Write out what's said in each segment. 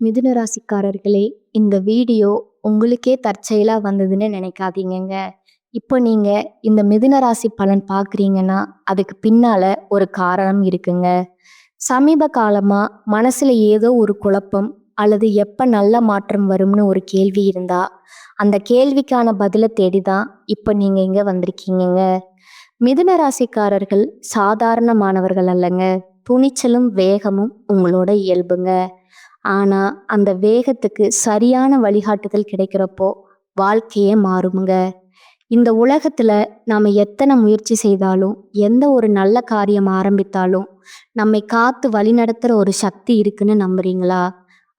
மிதுன ராசிக்காரர்களே, இந்த வீடியோ உங்களுக்கே தற்செயலா வந்ததுன்னு நினைக்காதீங்கங்க. இப்போ நீங்க இந்த மிதுன ராசி பலன் பார்க்குறீங்கன்னா, அதுக்கு பின்னால ஒரு காரணம் இருக்குங்க. சமீப காலமா மனசுல ஏதோ ஒரு குழப்பம் அல்லது எப்ப நல்ல மாற்றம் வரும்னு ஒரு கேள்வி இருந்தா, அந்த கேள்விக்கான பதில தேடி தான் இப்ப நீங்க இங்க வந்திருக்கீங்கங்க. மிதுன ராசிக்காரர்கள் சாதாரணமானவர்கள் அல்லங்க. துணிச்சலும் வேகமும் உங்களோட இயல்புங்க. ஆனா அந்த வேகத்துக்கு சரியான வழிகாட்டுதல் கிடைக்கிறப்போ வாழ்க்கையே மாறுமுங்க. இந்த உலகத்துல நாம எத்தனை முயற்சி செய்தாலும், எந்த ஒரு நல்ல காரியம் ஆரம்பித்தாலும், நம்மை காத்து வழிநடத்துற ஒரு சக்தி இருக்குன்னு நம்புறீங்களா?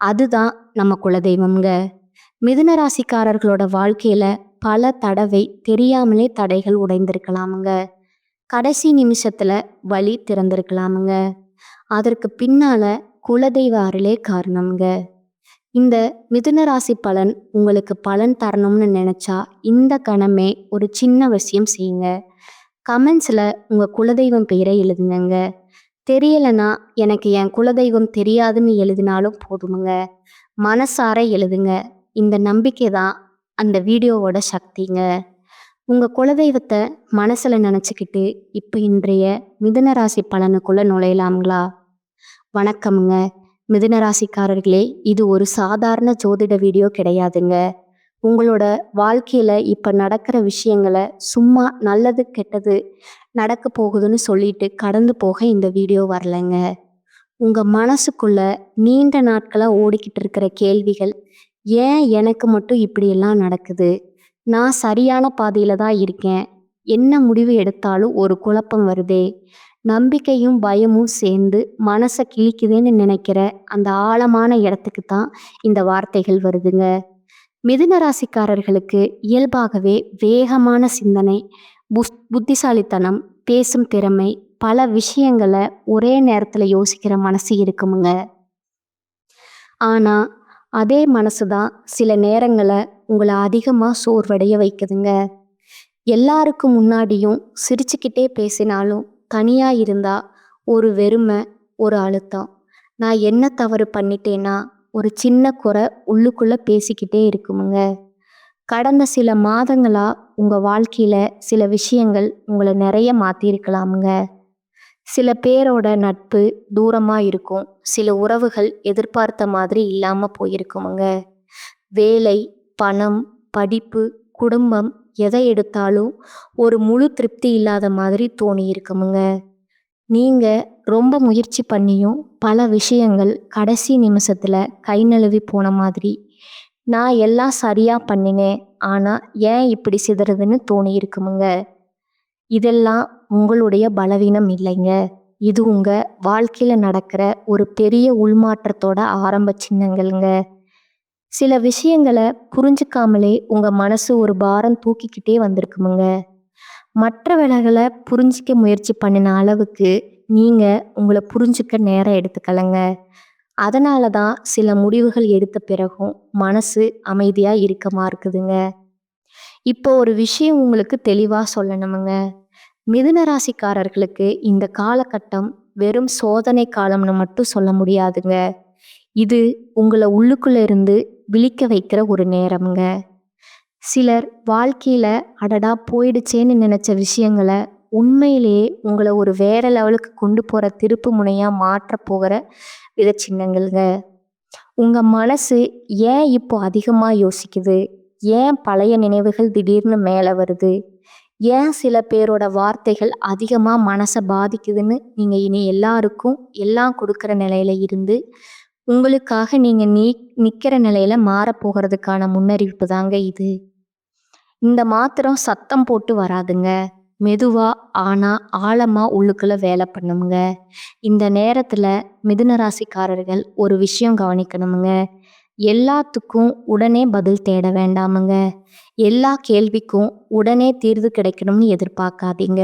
அதுதான் நம்ம குலதெய்வம்ங்க. மிதுன ராசிக்காரர்களோட வாழ்க்கையில பல தடவை தெரியாமலே தடைகள் உடைந்திருக்கலாமுங்க. கடைசி நிமிஷத்துல வழி திறந்திருக்கலாமுங்க. அதற்கு பின்னால குலதெய்வ அருளே காரணம்ங்க. இந்த மிதுன ராசி பலன் உங்களுக்கு பலன் தரணும்னு நினைச்சா இந்த கணமே ஒரு சின்ன விஷயம் செய்யுங்க. கமெண்ட்ஸ்ல உங்க குலதெய்வம் பெயரை எழுதுங்க. தெரியலனா எனக்கு என் குலதெய்வம் தெரியாதுன்னு எழுதினாலும் போதுமுங்க. மனசார எழுதுங்க. இந்த நம்பிக்கை தான் அந்த வீடியோவோட சக்திங்க. உங்க குலதெய்வத்தை மனசுல நினைச்சுக்கிட்டு இப்போ இன்றைய மிதுன ராசி பலனுக்குள்ள நுழையலாங்களா? வணக்கம்ங்க. மிதுன ராசிக்காரர்களே, இது ஒரு சாதாரண ஜோதிட வீடியோ கிடையாதுங்க. உங்களோட வாழ்க்கையில இப்ப நடக்கிற விஷயங்களை சும்மா நல்லது கெட்டது நடக்க போகுதுன்னு சொல்லிட்டு கடந்து போக இந்த வீடியோ வரலைங்க. உங்க மனசுக்குள்ள நீண்ட நாட்களா ஓடிக்கிட்டு இருக்கிற கேள்விகள், ஏன் எனக்கு மட்டும் இப்படியெல்லாம் நடக்குது, நான் சரியான பாதையில தான் இருக்கேன், என்ன முடிவு எடுத்தாலும் ஒரு குழப்பம் வருதே, நம்பிக்கையும் பயமும் சேர்ந்து மனசை கிழிக்குதுன்னு நினைக்கிற அந்த ஆழமான இடத்துக்கு தான் இந்த வார்த்தைகள் வருதுங்க. மிதுன ராசிக்காரர்களுக்கு இயல்பாகவே வேகமான சிந்தனை, புத்திசாலித்தனம், பேசும் திறமை, பல விஷயங்களை ஒரே நேரத்துல யோசிக்கிற மனசு இருக்குமுங்க. ஆனா அதே மனசுதான் சில நேரங்களை உங்களை அதிகமா சோர்வடைய வைக்குதுங்க. எல்லாருக்கும் முன்னாடியும் சிரிச்சுக்கிட்டே பேசினாலும் தனியா இருந்தா ஒரு வெறுமை, ஒரு அழுத்தம். நான் என்ன தவறு பண்ணிட்டேன்னா ஒரு சின்ன குறை உள்ளுக்குள்ள பேசிக்கிட்டே இருக்குமுங்க. கடந்த சில மாதங்களா உங்க வாழ்க்கையில சில விஷயங்கள் உங்களை நிறைய மாத்திருக்கலாமுங்க. சில பேரோட நட்பு தூரமா இருக்கும். சில உறவுகள் எதிர்பார்த்த மாதிரி இல்லாம போயிருக்குமுங்க. வேலை, பணம், படிப்பு, குடும்பம் எதை எடுத்தாலும் ஒரு முழு திருப்தி இல்லாத மாதிரி தோணி இருக்குமுங்க. நீங்க ரொம்ப முயற்சி பண்ணியும் பல விஷயங்கள் கடைசி நிமிஷத்துல கை நழுவி போன மாதிரி, நான் எல்லாம் சரியா பண்ணினேன், ஆனா ஏன் இப்படி சிதறதுன்னு தோணி இருக்குமுங்க. இதெல்லாம் உங்களுடைய பலவீனம் இல்லைங்க. இது உங்க வாழ்க்கையில நடக்கிற ஒரு பெரிய உள்மாற்றத்தோட ஆரம்ப சின்னங்கள்ங்க. சில விஷயங்களை புரிஞ்சுக்காமலே உங்க மனசு ஒரு பாரம் தூக்கிக்கிட்டே வந்திருக்குமுங்க. மற்றவர்களை புரிஞ்சிக்க முயற்சி பண்ணின அளவுக்கு நீங்க உங்களை புரிஞ்சுக்க நேரம் எடுத்துக்கலங்க. அதனால தான் சில முடிவுகள் எடுத்த பிறகும் மனசு அமைதியா இருக்கமா இருக்குதுங்க. இப்போ ஒரு விஷயம் உங்களுக்கு தெளிவா சொல்லணுமுங்க. மிதுன ராசிக்காரர்களுக்கு இந்த காலகட்டம் வெறும் சோதனை காலம்னு மட்டும் சொல்ல முடியாதுங்க. இது உங்களை உள்ளுக்குள்ள இருந்து விழிக்க வைக்கிற ஒரு நேரம்ங்க. சிலர் வாழ்க்கையில அடடா போயிடுச்சேன்னு நினைச்ச விஷயங்களை உண்மையிலேயே உங்களை ஒரு வேற லெவலுக்கு கொண்டு போற திருப்பு முனையா மாற்ற போகிற வித சின்னங்கள்ங்க. உங்க மனசு ஏன் இப்போ அதிகமா யோசிக்குது, ஏன் பழைய நினைவுகள் திடீர்னு மேல வருது, ஏன் சில பேரோட வார்த்தைகள் அதிகமா மனசை பாதிக்குதுன்னு நீங்க இனி எல்லாருக்கும் எல்லாம் கொடுக்குற நிலையில இருந்து உங்களுக்காக நீங்க நிக்கிற நிலையில மாறப்போகிறதுக்கான முன்னறிவிப்பு தாங்க இது. இந்த மாத்திரம் சத்தம் போட்டு வராதுங்க. மெதுவா ஆனா ஆழமா உள்ளுக்குள்ள வேலை பண்ணுமுங்க. இந்த நேரத்துல மிதுன ராசிக்காரர்கள் ஒரு விஷயம் கவனிக்கணுமுங்க. எல்லாத்துக்கும் உடனே பதில் தேட வேண்டாமுங்க. எல்லா கேள்விக்கும் உடனே தீர்வு கிடைக்கணும்னு எதிர்பார்க்காதீங்க.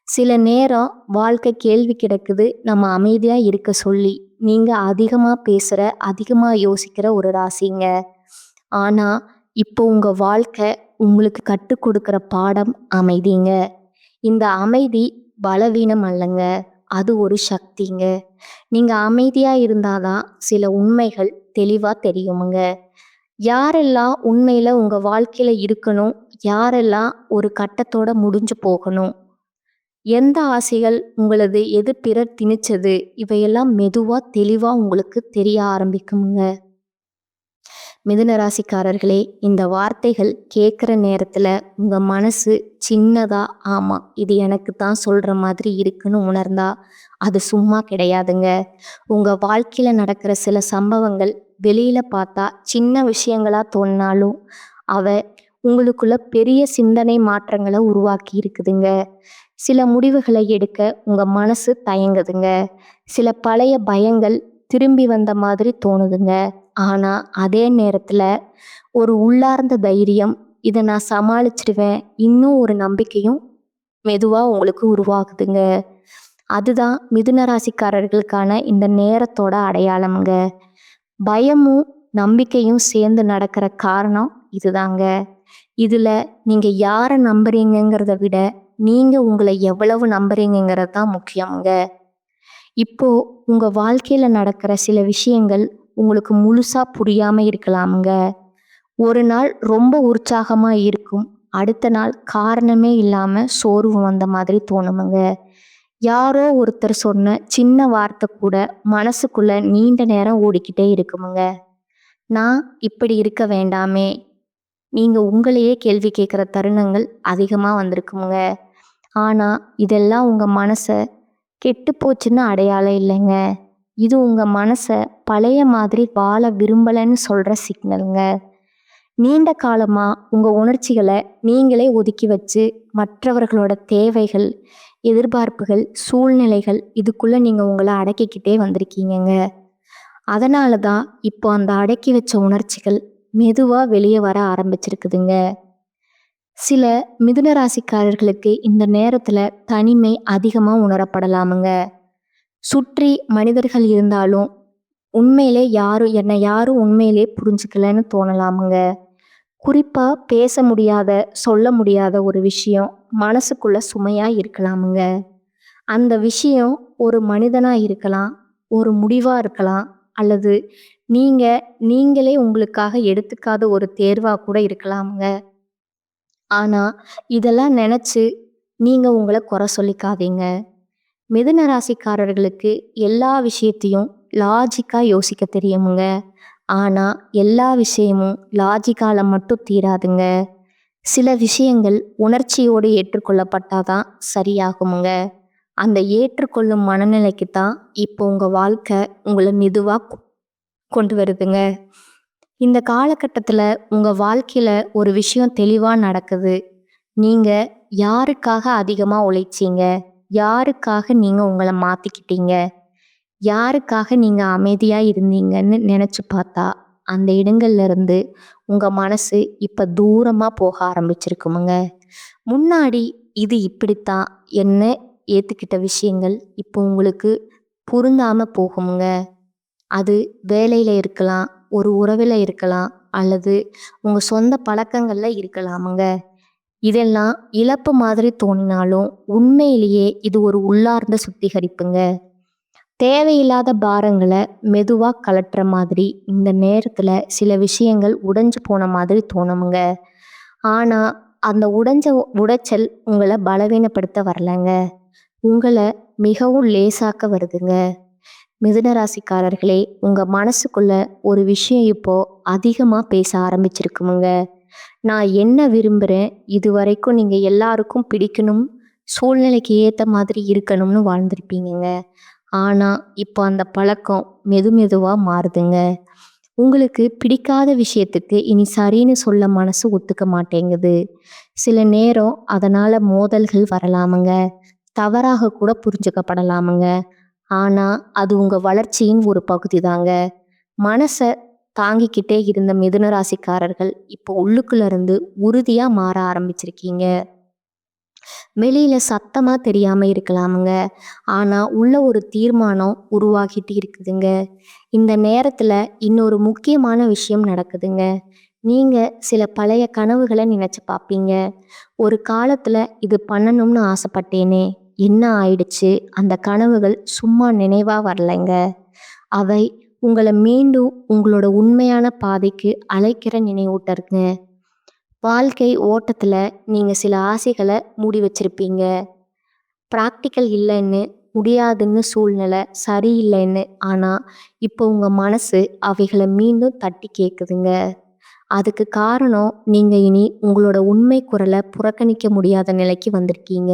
சில நேரம் வாழ்க்கை கேள்வி கிடக்குது நம்ம அமைதியா இருக்க சொல்லி நீங்க அதிகமா பேசுற, அதிகமா யோசிக்கிற ஒரு ராசிங்க. ஆனா இப்போ உங்க வாழ்க்கை உங்களுக்கு கற்றுக் கொடுக்கிற பாடம் அமைதிங்க. இந்த அமைதி பலவீனம் அல்லங்க, அது ஒரு சக்திங்க. நீங்க அமைதியா இருந்தாதான் சில உண்மைகள் தெளிவா தெரியுமுங்க. யாரெல்லாம் உண்மையில உங்க வாழ்க்கையில இருக்கணும், யாரெல்லாம் ஒரு கட்டத்தோட முடிஞ்சு போகணும், எந்த ஆசைகள் உங்களது, எது பிறர் திணிச்சது, இவையெல்லாம் மெதுவா தெளிவா உங்களுக்கு தெரிய ஆரம்பிக்குமுங்க. மிதுன ராசிக்காரர்களே, இந்த வார்த்தைகள் கேட்குற நேரத்துல உங்க மனசு சின்னதா, ஆமா இது எனக்கு தான் சொல்ற மாதிரி இருக்குன்னு உணர்ந்தா அது சும்மா கிடையாதுங்க. உங்க வாழ்க்கையில நடக்கிற சில சம்பவங்கள் வெளியில பார்த்தா சின்ன விஷயங்களா தோணினாலும் அவ உங்களுக்குள்ள பெரிய சிந்தனை மாற்றங்களை உருவாக்கி இருக்குதுங்க. சில முடிவுகளை எடுக்க உங்க மனசு தயங்குதுங்க. சில பழைய பயங்கள் திரும்பி வந்த மாதிரி தோணுதுங்க. ஆனா அதே நேரத்துல ஒரு உள்ளார்ந்த தைரியம், இதை நான் சமாளிச்சிடுவேன், இன்னும் ஒரு நம்பிக்கையும் மெதுவா உங்களுக்கு உருவாகுதுங்க. அதுதான் மிதுன ராசிக்காரர்களுக்கான இந்த நேரத்தோட அடையாளம்ங்க. பயமும் நம்பிக்கையும் சேர்ந்து நடக்கிற காரணம் இதுதாங்க. இதுல நீங்க யாரை நம்புறீங்கிறத விட நீங்க உங்களை எவ்வளவு நம்புறீங்கிறது தான் முக்கியம்ங்க. இப்போ உங்க வாழ்க்கையில நடக்கிற சில விஷயங்கள் உங்களுக்கு முழுசா புரியாம இருக்கலாமுங்க. ஒரு நாள் ரொம்ப உற்சாகமா இருக்கும், அடுத்த நாள் காரணமே இல்லாம சோர்வு வந்த மாதிரி தோணுமுங்க. யாரோ ஒருத்தர் சொன்ன சின்ன வார்த்தை கூட மனசுக்குள்ள நீண்ட நேரம் ஓடிக்கிட்டே இருக்குமுங்க. நான் இப்படி இருக்க வேண்டாமே, நீங்க உங்களையே கேள்வி கேட்குற தருணங்கள் அதிகமா வந்திருக்குமுங்க. ஆனா இதெல்லாம் உங்க மனசை கெட்டு போச்சுன்னு அடையாளம் இல்லைங்க. இது உங்க மனசை பழைய மாதிரி வாழ விரும்பலைன்னு சொல்ற சிக்னலுங்க. நீண்ட காலமா உங்க உணர்ச்சிகளை நீங்களே ஒதுக்கி வச்சு மற்றவர்களோட தேவைகள், எதிர்பார்ப்புகள், சூழ்நிலைகள் இதுக்குள்ள நீங்க உங்களை அடக்கிக்கிட்டே வந்திருக்கீங்கங்க. அதனால தான் இப்போ அந்த அடக்கி வச்ச உணர்ச்சிகள் மெதுவா வெளியே வர ஆரம்பிச்சிருக்குதுங்க. சில மிதுன ராசிக்காரர்களுக்கு இந்த நேரத்துல தனிமை அதிகமா உணரப்படலாமுங்க. சுற்றி மனிதர்கள் இருந்தாலும் உண்மையிலே யாரும் உண்மையிலே புரிஞ்சுக்கலன்னு தோணலாமுங்க. குறிப்பா பேச முடியாத, சொல்ல முடியாத ஒரு விஷயம் மனசுக்குள்ள சுமையா இருக்கலாமுங்க. அந்த விஷயம் ஒரு மனிதனா இருக்கலாம், ஒரு முடிவா இருக்கலாம், அல்லது நீங்களே உங்களுக்காக எடுத்துக்காத ஒரு தேர்வா கூட இருக்கலாமுங்க. ஆனா இதெல்லாம் நினைச்சு நீங்க உங்களை குறை சொல்லிக்காதீங்க. மிதுன ராசிக்காரர்களுக்கு எல்லா விஷயத்தையும் லாஜிக்கா யோசிக்க தெரியுமுங்க. ஆனா எல்லா விஷயமும் லாஜிக்கால மட்டும் தீராதுங்க. சில விஷயங்கள் உணர்ச்சியோடு ஏற்றுக்கொள்ளப்பட்டாதான் சரியாகுமுங்க. அந்த ஏற்றுக்கொள்ளும் மனநிலைக்கு தான் இப்போ உங்க வாழ்க்கை உங்களை மெதுவா கொண்டு வருதுங்க. இந்த காலகட்டத்துல உங்க வாழ்க்கையில ஒரு விஷயம் தெளிவா நடக்குது. நீங்க யாருக்காக அதிகமா உழைச்சீங்க, யாருக்காக நீங்க உங்களை மாத்திக்கிட்டீங்க, யாருக்காக நீங்க அமைதியா இருந்தீங்கன்னு நினைச்சு பார்த்தா அந்த இடங்கள்ல இருந்து உங்க மனசு இப்ப தூரமா போக ஆரம்பிச்சிருக்குமுங்க. முன்னாடி இது இப்படித்தான் என்ன ஏத்துக்கிட்ட விஷயங்கள் இப்போ உங்களுக்கு பொருந்தாம போகுமுங்க. அது வேலையில இருக்கலாம், ஒரு உறவில் இருக்கலாம், அல்லது உங்க சொந்த பழக்கங்கள்ல இருக்கலாமுங்க. இதெல்லாம் இழப்பு மாதிரி தோணினாலும் உண்மையிலேயே இது ஒரு உள்ளார்ந்த சுத்திகரிப்புங்க. தேவையில்லாத பாரங்களை மெதுவா கலட்டுற மாதிரி இந்த நேரத்துல சில விஷயங்கள் உடைஞ்சு போன மாதிரி தோணுமுங்க. ஆனா அந்த உடைச்சல் உங்களை பலவீனப்படுத்த வரலங்க, உங்களை மிகவும் லேசாக்க வருதுங்க. மிதுன ராசிக்காரர்களே, உங்க மனசுக்குள்ள ஒரு விஷயம் இப்போ அதிகமா பேச ஆரம்பிச்சிருக்குமுங்க. நான் என்ன விரும்புறேன், இது வரைக்கும் நீங்க எல்லாருக்கும் பிடிக்கணும், சூழ்நிலைக்கு ஏத்த மாதிரி இருக்கணும்னு வாழ்ந்திருப்பீங்கங்க. ஆனா இப்போ அந்த பழக்கம் மெதுவா மாறுதுங்க. உங்களுக்கு பிடிக்காத விஷயத்துக்கு இனி சரின்னு சொல்ல மனசு ஒத்துக்க மாட்டேங்குது. சில நேரம் அதனால மோதல்கள் வரலாமுங்க, தவறாக கூட புரிஞ்சுக்கப்படலாமுங்க. ஆனா அது உங்க வளர்ச்சியின் ஒரு பகுதி தாங்க. மனசை தாங்கிக்கிட்டே இருந்த மிதுன ராசிக்காரர்கள் இப்போ உள்ளுக்குள்ள இருந்து உறுதியா மாற ஆரம்பிச்சிருக்கீங்க. வெளியில சத்தமா தெரியாம இருக்கலாமுங்க, ஆனா உள்ள ஒரு தீர்மானம் உருவாகிட்டு இருக்குதுங்க. இந்த நேரத்துல இன்னொரு முக்கியமான விஷயம் நடக்குதுங்க. நீங்க சில பழைய கனவுகளை நினைச்சு பார்ப்பீங்க. ஒரு காலத்துல இது பண்ணணும்னு ஆசைப்பட்டேனே, என்ன ஆயிடுச்சு, அந்த கனவுகள் சும்மா நினைவா வரலைங்க, அவை உங்கள மீண்டும் உங்களோட உண்மையான பாதைக்கு அழைக்கிற நினைவூட்டலுங்க. வாழ்க்கை ஓட்டத்துல நீங்க சில ஆசைகள மூடி வச்சிருப்பீங்க. பிராக்டிகல் இல்லன்னு, முடியாதுன்னு சூழ்நிலை, சரியில்லைன்னு. ஆனா, இப்போ உங்க மனசு அவைகள மீண்டும் தட்டி கேக்குதுங்க. அதுக்கு காரணம், நீங்க இனி உங்களோட உண்மை குரல புறக்கணிக்க முடியாத நிலைக்கு வந்திருக்கீங்க.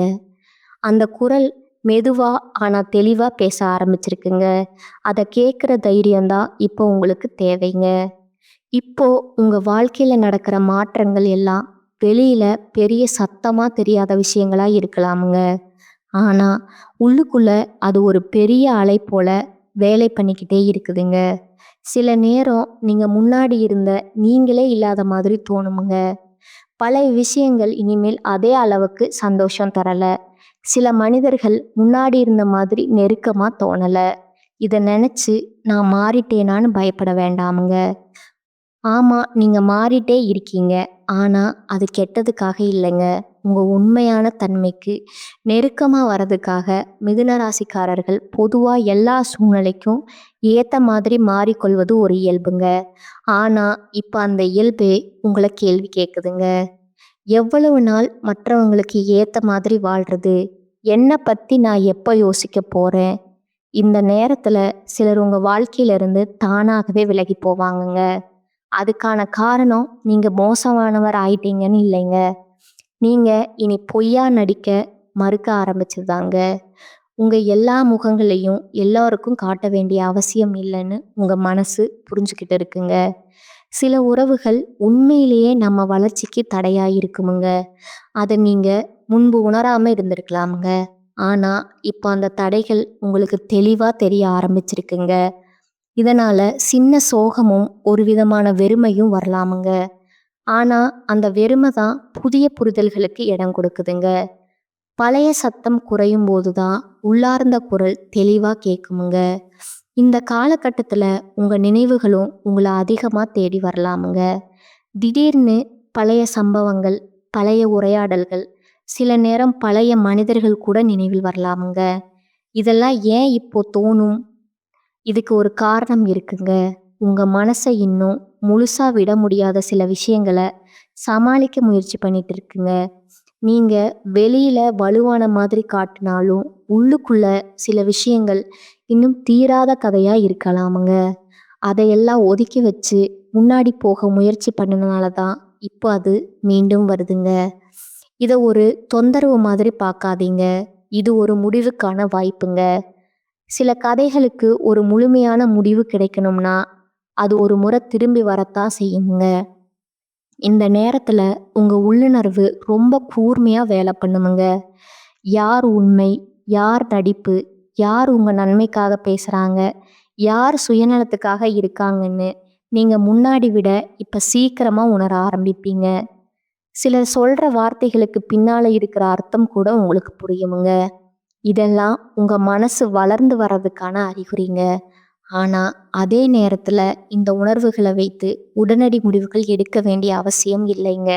அந்த குரல் மெதுவா ஆனா தெளிவா பேச ஆரம்பிச்சிருக்குங்க. அத கேட்குற தைரியம் தான் இப்போ உங்களுக்கு தேவைங்க. இப்போ உங்க வாழ்க்கையில நடக்கிற மாற்றங்கள் எல்லாம் வெளியில பெரிய சத்தமா தெரியாத விஷயங்களா இருக்கலாமுங்க. ஆனா, உள்ளுக்குள்ள அது ஒரு பெரிய அலை போல வேலை பண்ணிக்கிட்டே இருக்குதுங்க. சில நேரம் நீங்க முன்னாடி இருந்த நீங்களே இல்லாத மாதிரி தோணுமுங்க. பழைய விஷயங்கள் இனிமேல் அதே அளவுக்கு சந்தோஷம் தரல. சில மனிதர்கள் முன்னாடி இருந்த மாதிரி நெருக்கமா தோணல. இத நினைச்சு நான் மாறிட்டேனான்னு பயப்பட வேண்டாமுங்க. ஆமா, நீங்க மாறிட்டே இருக்கீங்க. ஆனா, அது கெட்டதுக்காக இல்லைங்க. உங்க உண்மையான தன்மைக்கு நெருக்கமா வர்றதுக்காக. மிதுன ராசிக்காரர்கள் பொதுவா எல்லா சூழ்நிலைக்கும் ஏத்த மாதிரி மாறிக்கொள்வது ஒரு இயல்புங்க. ஆனா, இப்ப அந்த இயல்பே உங்கள கேள்வி கேக்குதுங்க. எவ்வளவு நாள் மற்றவங்களுக்கு ஏத்த மாதிரி வாழ்றது? என்னை பத்தி நான் எப்ப யோசிக்க போறேன்? இந்த நேரத்துல சிலர் உங்க வாழ்க்கையில இருந்து தானாகவே விலகி போவாங்கங்க. அதுக்கான காரணம் நீங்க மோசமானவர் ஆயிட்டீங்கன்னு இல்லைங்க. நீங்க இனி பொய்யா நடிக்க மறுக்க ஆரம்பிச்சதுதாங்க. உங்க எல்லா முகங்களையும் எல்லாருக்கும் காட்ட வேண்டிய அவசியம் இல்லைன்னு உங்க மனசு புரிஞ்சுக்கிட்டு இருக்குங்க. சில உறவுகள் உண்மையிலேயே நம்ம வளர்ச்சிக்கு தடையா இருக்குமுங்க. அதை நீங்க முன்பு உணராம இருந்திருக்கலாமுங்க. ஆனா இப்போ அந்த தடைகள் உங்களுக்கு தெளிவா தெரிய ஆரம்பிச்சிருக்குங்க. இதனால சின்ன சோகமும் ஒரு விதமான வெறுமையும் வரலாமுங்க. ஆனா அந்த வெறுமை தான் புதிய புரிதல்களுக்கு இடம் கொடுக்குதுங்க. பழைய சத்தம் குறையும் போதுதான் உள்ளார்ந்த குரல் தெளிவா கேட்குமுங்க. இந்த காலகட்டத்துல உங்க நினைவுகளும் உங்களை அதிகமா தேடி வரலாமுங்க. திடீர்னு பழைய சம்பவங்கள், பழைய உரையாடல்கள், சில நேரம் பழைய மனிதர்கள் கூட நினைவில் வரலாமுங்க. இதெல்லாம் ஏன் இப்போ தோணும்? இதுக்கு ஒரு காரணம் இருக்குங்க. உங்க மனசை இன்னும் முழுசா விட முடியாத சில விஷயங்களை சமாளிக்க முயற்சி பண்ணிட்டு இருக்குங்க. நீங்க வெளியில வலுவான மாதிரி காட்டினாலும் உள்ளுக்குள்ள சில விஷயங்கள் இன்னும் தீராத கதையா இருக்கலாமுங்க. அதையெல்லாம் ஒதுக்கி வச்சு முன்னாடி போக முயற்சி பண்ணனால தான் இப்போ அது மீண்டும் வருதுங்க. இதை ஒரு தொந்தரவு மாதிரி பார்க்காதீங்க. இது ஒரு முடிவுக்கான வாய்ப்புங்க. சில கதைகளுக்கு ஒரு முழுமையான முடிவு கிடைக்கணும்னா அது ஒரு முறை திரும்பி வரத்தான் செய்யுங்க. இந்த நேரத்துல உங்க உள்ளுணர்வு ரொம்ப கூர்மையா வேலை பண்ணுமுங்க. யார் உண்மை, யார் நடிப்பு, யார் உங்க நன்மைக்காக பேசுறாங்க, யார் சுயநலத்துக்காக இருக்காங்கன்னு நீங்க முன்னாடி விட இப்ப சீக்கிரமா உணர ஆரம்பிப்பீங்க. சிலர் சொல்ற வார்த்தைகளுக்கு பின்னால இருக்கிற அர்த்தம் கூட உங்களுக்கு புரியுமுங்க. இதெல்லாம் உங்க மனசு வளர்ந்து வர்றதுக்கான அறிகுறிங்க. ஆனா அதே நேரத்துல இந்த உணர்வுகளை வைத்து உடனடி முடிவுகள் எடுக்க வேண்டிய அவசியம் இல்லைங்க.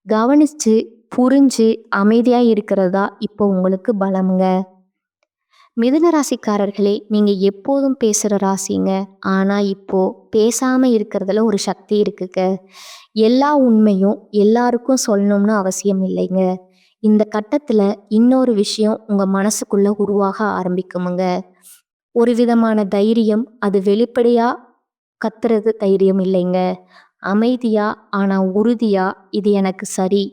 கவனிச்சு புரிஞ்சு அமைதியா இருக்கிறதா இப்போ உங்களுக்கு பலமுங்க. மிதுன ராசிக்காரர்களே, நீங்க எப்போதும் பேசுற ராசிங்க. ஆனா இப்போ பேசாம இருக்கிறதுல ஒரு சக்தி இருக்குங்க. எல்லா உண்மையும் எல்லாருக்கும் சொல்லணும்னு அவசியம் இல்லைங்க. இந்த கட்டத்துல இன்னொரு விஷயம் உங்க மனசுக்குள்ள உருவாக ஆரம்பிக்குமுங்க. ஒரு விதமான தைரியம். அது வெளிப்படையா கத்துறது தைரியம் இல்லைங்க. அமைதியா ஆனா உறுதியா இது எனக்கு சரி,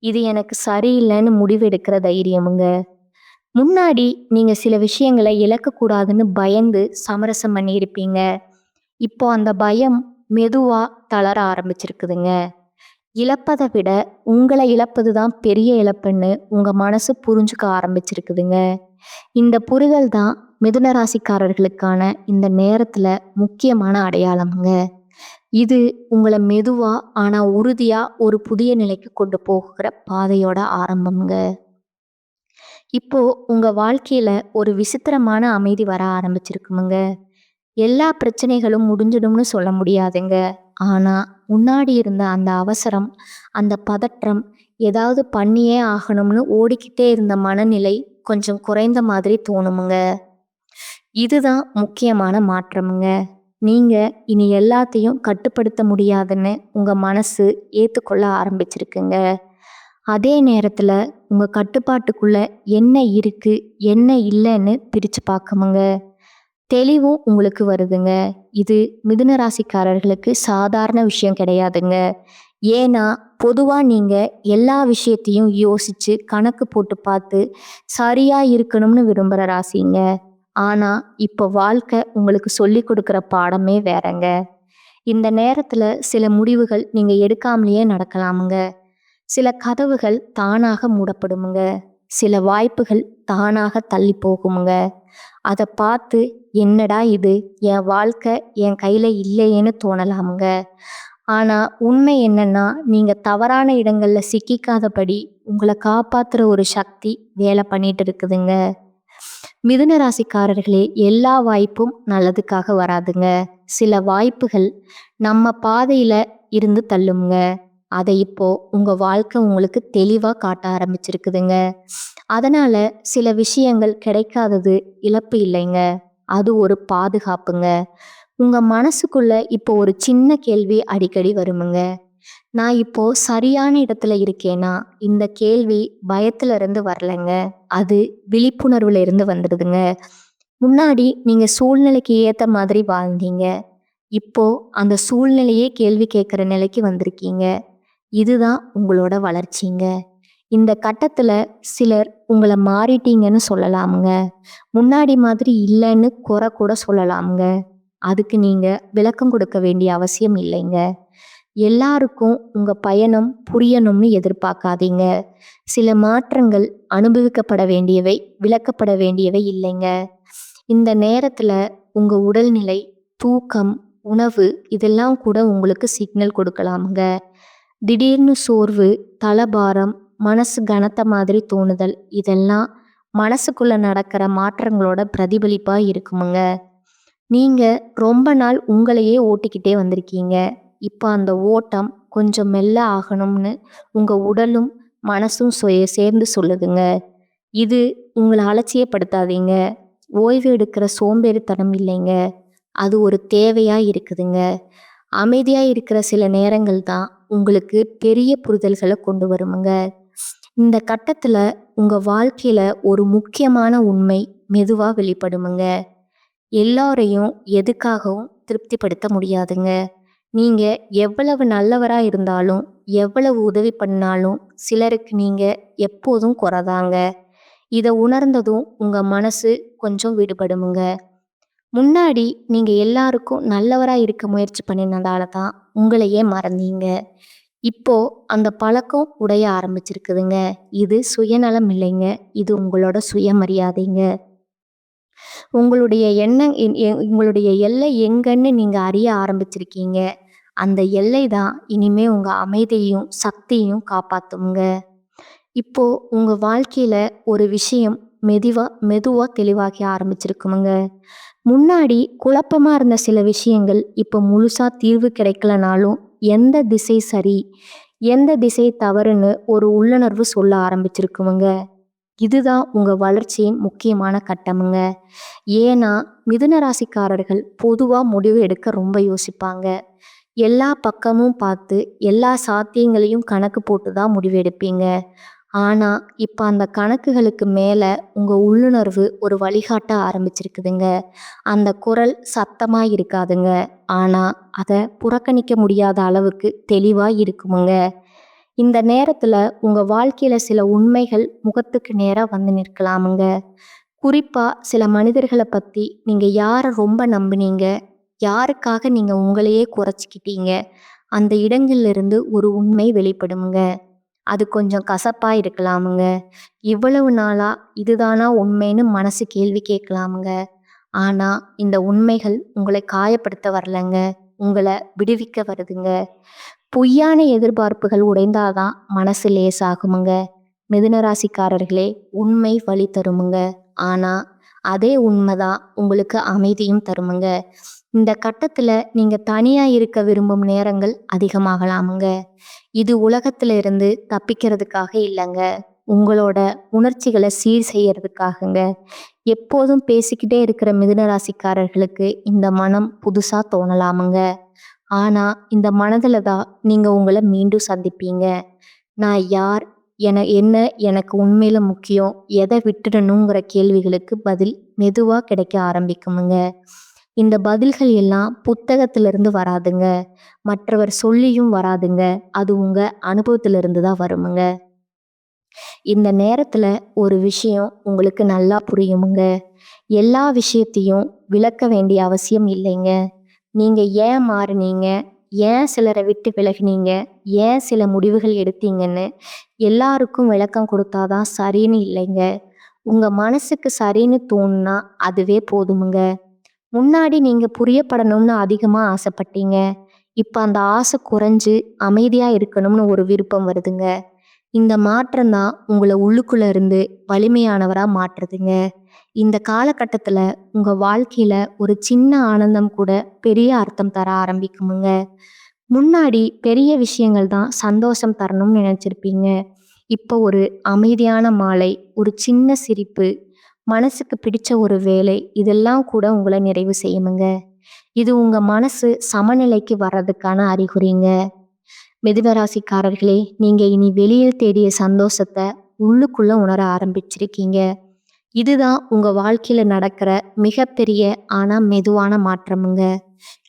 இது எனக்கு சரியில்லைன்னு முடிவெடுக்கிற தைரியமுங்க. முன்னாடி நீங்க சில விஷயங்களை இழக்கக்கூடாதுன்னு பயந்து சமரசம் பண்ணியிருப்பீங்க. இப்போ அந்த பயம் மெதுவா தளர ஆரம்பிச்சிருக்குதுங்க. இழப்பதை விட உங்களை இழப்பது தான் பெரிய இழப்புன்னு உங்க மனசு புரிஞ்சுக்க ஆரம்பிச்சிருக்குதுங்க. இந்த புரிதல் தான் மிதுன ராசிக்காரர்களுக்கான இந்த நேரத்துல முக்கியமான அடையாளமுங்க. இது உங்களை மெதுவா ஆனா உறுதியா ஒரு புதிய நிலைக்கு கொண்டு போகிற பாதையோட ஆரம்பம்ங்க. இப்போ உங்க வாழ்க்கையில ஒரு விசித்திரமான அமைதி வர ஆரம்பிச்சிருக்குமுங்க. எல்லா பிரச்சனைகளும் முடிஞ்சிடும்னு சொல்ல முடியாதுங்க. ஆனா முன்னாடி இருந்த அந்த அவசரம், அந்த பதற்றம், ஏதாவது பண்ணியே ஆகணும்னு ஓடிக்கிட்டே இருந்த மனநிலை கொஞ்சம் குறைந்த மாதிரி தோணுமுங்க. இதுதான் முக்கியமான மாற்றமுங்க. நீங்க இனி எல்லாத்தையும் கட்டுப்படுத்த முடியாதுன்னு உங்க மனசு ஏத்துக்கொள்ள ஆரம்பிச்சிருக்குங்க. அதே நேரத்துல உங்க கட்டுப்பாட்டுக்குள்ள என்ன இருக்கு, என்ன இல்லைன்னு பிரிச்சு பார்க்கமுங்க. தெளிவும் உங்களுக்கு வருதுங்க. இது மிதுன ராசிக்காரர்களுக்கு சாதாரண விஷயம் கிடையாதுங்க. ஏன்னா, பொதுவா நீங்க எல்லா விஷயத்தையும் யோசிச்சு, கணக்கு போட்டு பார்த்து, சரியா இருக்கணும்னு விரும்புற ராசிங்க. ஆனா, இப்போ வாழ்க்கை உங்களுக்கு சொல்லிக் கொடுக்குற பாடமே வேறங்க. இந்த நேரத்துல சில முடிவுகள் நீங்க எடுக்காமலேயே நடக்கலாமுங்க. சில கதவுகள் தானாக மூடப்படுமுங்க. சில வாய்ப்புகள் தானாக தள்ளி போகுமுங்க. அத பார்த்து, "என்னடா இது! என் வாழ்க்கை என் கையில இல்லையேன்னு" தோணலாமுங்க. ஆனா, உண்மை என்னன்னா, நீங்க தவறான இடங்கள்ல சிக்கிக்காதபடி உங்கள காப்பாத்துற ஒரு சக்தி வேலை பண்ணிட்டு இருக்குதுங்க. மிதுன ராசிக்காரர்களே, எல்லா வாய்ப்பும் நல்லதுக்காக வராதுங்க. சில வாய்ப்புகள் நம்ம பாதையில இருந்து தள்ளுமுங்க. அதை இப்போ உங்க வாழ்க்கை உங்களுக்கு தெளிவா காட்ட ஆரம்பிச்சிருக்குதுங்க. அதனால சில விஷயங்கள் கிடைக்காதது இழப்பு இல்லைங்க. அது ஒரு பாதுகாப்புங்க. உங்க மனசுக்குள்ள இப்போ ஒரு சின்ன கேள்வி அடிக்கடி வருமுங்க. நான் இப்போ சரியான இடத்துல இருக்கேனா? இந்த கேள்வி பயத்துல இருந்து வரலைங்க. அது விழிப்புணர்வுல இருந்து வந்துடுதுங்க. முன்னாடி நீங்க சூழ்நிலைக்கு ஏத்த மாதிரி வாழ்ந்தீங்க. இப்போ அந்த சூழ்நிலையே கேள்வி கேட்கிற நிலைக்கு வந்திருக்கீங்க. இதுதான் உங்களோட வளர்ச்சிங்க. இந்த கட்டத்துல சிலர் உங்கள மாறிட்டீங்கன்னு சொல்லலாமுங்க. முன்னாடி மாதிரி இல்லைன்னு குறை கூட சொல்லலாமுங்க. அதுக்கு நீங்க விளக்கம் கொடுக்க வேண்டிய அவசியம் இல்லைங்க. எல்லாருக்கும் உங்க பயணம் புரியணும்னு எதிர்பார்க்காதீங்க. சில மாற்றங்கள் அனுபவிக்கப்பட வேண்டியவை, விளக்கப்பட வேண்டியவை இல்லைங்க. இந்த நேரத்துல உங்க உடல்நிலை, தூக்கம், உணவு இதெல்லாம் கூட உங்களுக்கு சிக்னல் கொடுக்கலாமுங்க. திடீர்னு சோர்வு, தலபாரம், மனசு கனத்த மாதிரி தோணுதல் இதெல்லாம் மனசுக்குள்ள நடக்கிற மாற்றங்களோட பிரதிபலிப்பா இருக்குமுங்க. நீங்க ரொம்ப நாள் உங்களையே ஓட்டிக்கிட்டே வந்திருக்கீங்க. இப்போ அந்த ஓட்டம் கொஞ்சம் மெல்ல ஆகணும்னு உங்க உடலும் மனசும் சேர்ந்து சொல்லுதுங்க. இது உங்களை அலட்சியப்படுத்தாதீங்க. ஓய்வு எடுக்கிற சோம்பேறித்தனம் இல்லைங்க. அது ஒரு தேவையா இருக்குதுங்க. அமைதியா இருக்கிற சில நேரங்கள் தான் உங்களுக்கு பெரிய புரிதல்களை கொண்டு வருமுங்க. இந்த கட்டத்துல உங்க வாழ்க்கையில ஒரு முக்கியமான உண்மை மெதுவா வெளிப்படுமுங்க. எல்லாரையும் எதுக்காகவும் திருப்திப்படுத்த முடியாதுங்க. நீங்க எவ்வளவு நல்லவரா இருந்தாலும், எவ்வளவு உதவி பண்ணாலும் சிலருக்கு நீங்க எப்போதும் குறைதாங்க. இத உணர்ந்ததும் உங்க மனசு கொஞ்சம் விடுபடுமுங்க. முன்னாடி நீங்க எல்லாருக்கும் நல்லவரா இருக்க முயற்சி பண்ணினதால தான் உங்களையே மறந்தீங்க. இப்போ அந்த பழக்கம் உடைய ஆரம்பிச்சிருக்குதுங்க. இது சுயநலம் இல்லைங்க. இது உங்களோட சுயமரியாதைங்க. உங்களுடைய எண்ணம் உங்களுடைய எல்லை எங்கன்னு நீங்க அறிய ஆரம்பிச்சிருக்கீங்க. அந்த எல்லை தான் இனிமே உங்க அமைதியையும் சக்தியையும் காப்பாத்துங்க. இப்போ உங்க வாழ்க்கையில ஒரு விஷயம் மெதுவா தெளிவாகி ஆரம்பிச்சிருக்குமுங்க. முன்னாடி குழப்பமா இருந்த சில விஷயங்கள் இப்போ முழுசா தீர்வு கிடைக்கலனாலும் எந்த திசை சரி, எந்த திசை தவறுன்னு ஒரு உள்ளுணர்வு சொல்ல ஆரம்பிச்சிருக்குமுங்க. இதுதான் உங்க வளர்ச்சியின் முக்கியமான கட்டமுங்க. ஏன்னா, மிதுன ராசிக்காரர்கள் பொதுவா முடிவு எடுக்க ரொம்ப யோசிப்பாங்க. எல்லா பக்கமும் பார்த்து, எல்லா சாத்தியங்களையும் கணக்கு போட்டு தான் முடிவு எடுப்பீங்க. ஆனா, இப்ப அந்த கணக்குகளுக்கு மேல உங்க உள்ளுணர்வு ஒரு வழிகாட்ட ஆரம்பிச்சிருக்குதுங்க. அந்த குரல் சத்தமா இருக்காதுங்க. ஆனா, அத புறக்கணிக்க முடியாத அளவுக்கு தெளிவா இருக்குமுங்க. இந்த நேரத்துல உங்க வாழ்க்கையில சில உண்மைகள் முகத்துக்கு நேரா வந்து நிற்கலாமுங்க. குறிப்பா சில மனிதர்கள பத்தி நீங்க யார ரொம்ப நம்புனீங்க? யாருக்காக நீங்க உங்களையே குறைச்சிக்கிட்டீங்க? அந்த இடங்கள்ல இருந்து ஒரு உண்மை வெளிப்படுமுங்க. அது கொஞ்சம் கசப்பா இருக்கலாமுங்க. இவ்வளவு நாளா இதுதானா உண்மைன்னு மனசு கேள்வி கேட்கலாமுங்க. ஆனா, இந்த உண்மைகள் உங்களை காயப்படுத்த வரலங்க. உங்கள விடுவிக்க வருதுங்க. பொய்யான எதிர்பார்ப்புகள் உடைந்தாதான் மனசு லேசாகுமுங்க. மிதுன ராசிக்காரர்களே, உண்மை வழி தருமுங்க. ஆனா, அதே உண்மைதான் உங்களுக்கு அமைதியும் தருமுங்க. இந்த கட்டத்துல நீங்க தனியா இருக்க விரும்பும் நேரங்கள் அதிகமாகலாமுங்க. இது உலகத்துல இருந்து தப்பிக்கிறதுக்காக இல்லைங்க. உங்களோட உணர்ச்சிகளை சீர் செய்யறதுக்காகங்க. எப்போதும் பேசிக்கிட்டே இருக்கிற மிதுன ராசிக்காரர்களுக்கு இந்த மனம் புதுசா தோணலாமுங்க. ஆனா இந்த மனதுல தான் நீங்க உங்களை மீண்டும் சந்திப்பீங்க. நான் யார்? என்ன எனக்கு உண்மையில முக்கியம்? எதை விட்டுடணுங்கிற கேள்விகளுக்கு பதில் மெதுவா கிடைக்க ஆரம்பிக்குமுங்க. இந்த பதில்கள் எல்லாம் புத்தகத்திலிருந்து வராதுங்க. மற்றவர் சொல்லியும் வராதுங்க. அது உங்க அனுபவத்திலிருந்து தான் வருமுங்க. இந்த நேரத்துல ஒரு விஷயம் உங்களுக்கு நல்லா புரியுமுங்க. எல்லா விஷயத்தையும் விளக்க வேண்டிய அவசியம் இல்லைங்க. நீங்க ஏன் மாறுனீங்க? ஏன் சிலரை விட்டு விலகினீங்க? ஏன் சில முடிவுகள் எடுத்தீங்கன்னு எல்லாருக்கும் விளக்கம் கொடுத்தாதான் சரின்னு இல்லைங்க. உங்க மனசுக்கு சரின்னு தோணுனா அதுவே போதுமுங்க. முன்னாடி நீங்க புரியப்படணும்னு அதிகமா ஆசைப்பட்டீங்க. இப்ப அந்த ஆசை குறைஞ்சு அமைதியா இருக்கணும்னு ஒரு விருப்பம் வருதுங்க. இந்த மாற்றம் தான் உங்களை உள்ளுக்குள்ள இருந்து வலிமையானவரா மாற்றுதுங்க. இந்த காலகட்டத்துல உங்க வாழ்க்கையில ஒரு சின்ன ஆனந்தம் கூட பெரிய அர்த்தம் தர ஆரம்பிக்குமுங்க. முன்னாடி பெரிய விஷயங்கள் தான் சந்தோஷம் தரணும்னு நினைச்சிருப்பீங்க. இப்போ ஒரு அமைதியான மாலை, ஒரு சின்ன சிரிப்பு, மனசுக்கு பிடிச்ச ஒரு வேலை, இதெல்லாம் கூட உங்களை நிறைவு செய்யுமுங்க. இது உங்க மனசு சமநிலைக்கு வர்றதுக்கான அறிகுறிங்க. மிதுன ராசிக்காரர்களே, நீங்க இனி வெளியில் தேடிய சந்தோஷத்தை உள்ளுக்குள்ள உணர ஆரம்பிச்சிருக்கீங்க. இதுதான் உங்க வாழ்க்கையில நடக்கிற மிகப்பெரிய ஆனா மெதுவான மாற்றமுங்க.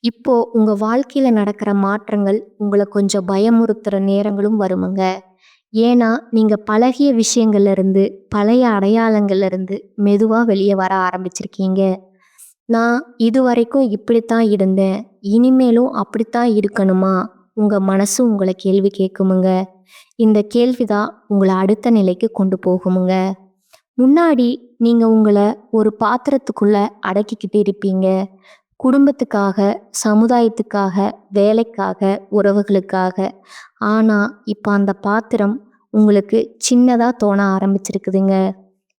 இப்போ உங்க வாழ்க்கையில நடக்கிற மாற்றங்கள் உங்களை கொஞ்சம் பயமுறுத்துற நேரங்களும் வருமுங்க. ஏன்னா நீங்க பழகிய விஷயங்கள்ல இருந்து, பழைய அடையாளங்கள்ல இருந்து மெதுவா வெளியே வர ஆரம்பிச்சிருக்கீங்க. நான் இதுவரைக்கும் இப்படித்தான் இருந்தேன், இனிமேலும் அப்படித்தான் இருக்கணுமா? உங்க மனசு உங்களை கேள்வி கேட்குமுங்க. இந்த கேள்விதான் உங்களை அடுத்த நிலைக்கு கொண்டு போகுமுங்க. முன்னாடி நீங்க உங்களை ஒரு பாத்திரத்துக்குள்ள அடக்கிக்கிட்டு இருப்பீங்க. குடும்பத்துக்காக, சமுதாயத்துக்காக, வேலைக்காக, உறவுகளுக்காக. ஆனா இப்ப அந்த பாத்திரம் உங்களுக்கு சின்னதா தோண ஆரம்பிச்சிருக்குதுங்க.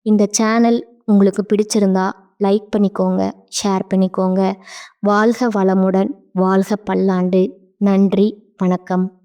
இந்த சேனல் உங்களுக்கு பிடிச்சிருந்தா லைக் பண்ணிக்கோங்க, ஷேர் பண்ணிக்கோங்க. வாழ்க வளமுடன், வாழ்க பல்லாண்டு. நன்றி, வணக்கம்.